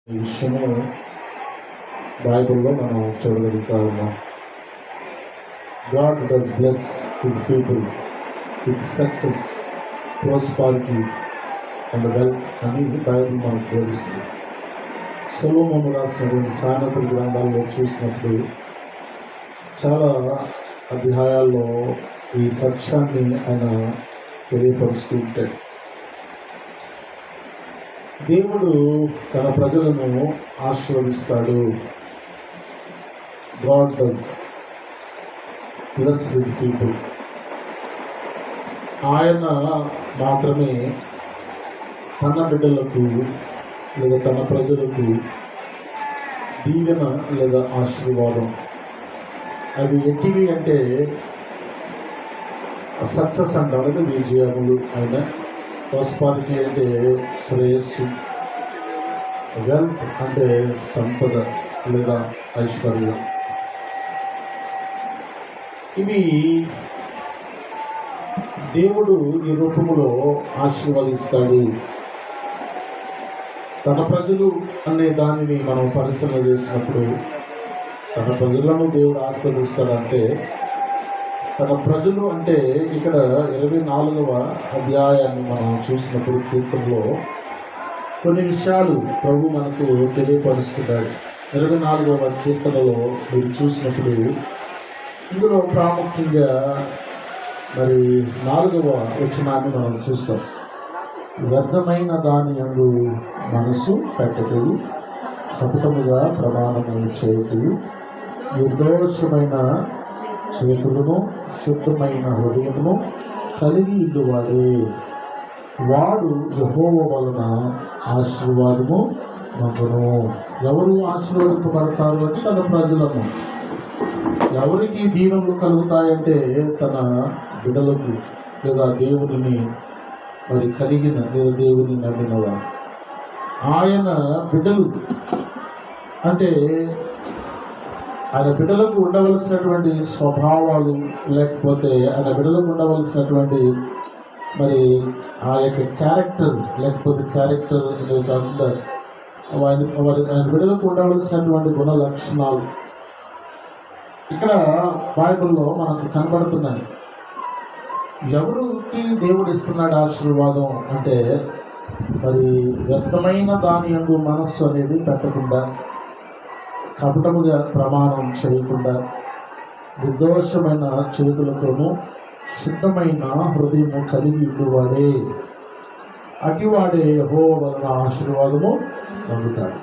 ఈ విషయము బైబిల్లో మనం చూడగలుగుతా ఉన్నాం. God does bless his people with success, prosperity and wealth అని బైబిల్ మనకు బోధిస్తుంది. సొలొమోను రాసినటువంటి సామెతల గ్రంథాల్లో చూసినప్పుడు చాలా అధ్యాయాల్లో ఈ సత్యాన్ని ఆయన తెలియపరుస్తూ ఉంటాడు. దేవుడు తన ప్రజలను ఆశీర్వదిస్తాడు. God does bless his people. ఆయన మాత్రమే తన బిడ్డలకు లేదా తన ప్రజలకు దీవెన లేదా ఆశీర్వాదం అవి ఎట్టివి అంటే సక్సెస్ అంటే విజయములు అయిన, ప్రాస్పారిటీ అంటే శ్రేయస్సు, వెల్త్ అంటే సంపద లేదా ఐశ్వర్యం. ఇవి దేవుడు ఈ రూపంలో ఆశీర్వదిస్తాడు. తన ప్రజలు అనే దానిని మనం పరిశీలన చేసినప్పుడు తన ప్రజలను దేవుడు ఆశీర్వదిస్తాడంటే, తన ప్రజలు అంటే ఇక్కడ 24వ అధ్యాయాన్ని మనం చూసినప్పుడు కీర్తనలో కొన్ని విషయాలు ప్రభు మనకు తెలియపరుస్తున్నాడు. 24వ కీర్తనలో మీరు చూసినప్పుడు ఇందులో ప్రాముఖ్యంగా మరి 4వ వచనాన్ని మనం చూస్తాం. వ్యర్థమైన దాని యందు మనసు పెట్టదు, కపటముగా ప్రమాణము చేయదు, నిర్దోషమైన చేతులను శుద్ధమైన హృదయమును కలిగి ఉండువాడే వాడు యెహోవా వలన ఆశీర్వాదము పొందును. ఎవరు ఆశీర్వదింపబడతారు అంటే తన ప్రజలను. ఎవరికి దీవెనలు కలుగుతాయంటే తన బిడ్డలకు లేదా దేవుడిని మరి కలిగిన లేదా దేవుని నమ్మినవారు. ఆయన బిడ్డలు అంటే ఆయన బిడ్డలకు ఉండవలసినటువంటి స్వభావాలు, లేకపోతే ఆయన బిడ్డలకు ఉండవలసినటువంటి మరి ఆ యొక్క క్యారెక్టర్, లేకపోతే క్యారెక్టర్ కాకుండా ఆయన బిడ్డలకు ఉండవలసినటువంటి గుణ లక్షణాలు ఇక్కడ బైబిల్లో మనకు కనబడుతున్నాయి. ఎవరికి దేవుడు ఇస్తున్నాడు ఆశీర్వాదం అంటే మరి వ్యర్థమైన దాని యందు మనస్సు అనేది పెట్టకుండా, కపటముగా ప్రమాణం చేయకుండా, నిర్దోషమైన చేతులతోనూ శుద్ధమైన హృదయము కలిగి ఉండువాడే, అటివాడే యెహోవా వలన ఆశీర్వాదము పొందుతాడు.